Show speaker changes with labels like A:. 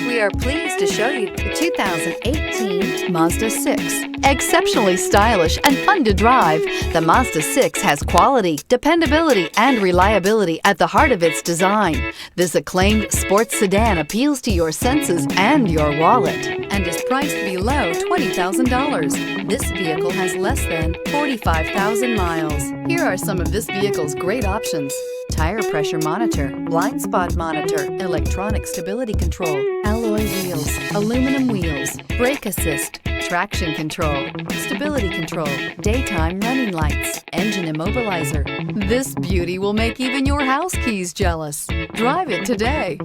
A: We are pleased to show you the 2018 Mazda 6. Exceptionally stylish and fun to drive, the Mazda 6 has quality, dependability, and reliability at the heart of its design. This acclaimed sports sedan appeals to your senses and your wallet and is priced below $20,000. This vehicle has less than 45,000 miles. Here are some of this vehicle's great options: tire pressure monitor, blind spot monitor, electronic stability control, alloy wheels, aluminum wheels, brake assist, traction control, stability control, daytime running lights, engine immobilizer. This beauty will make even your house keys jealous. Drive it today.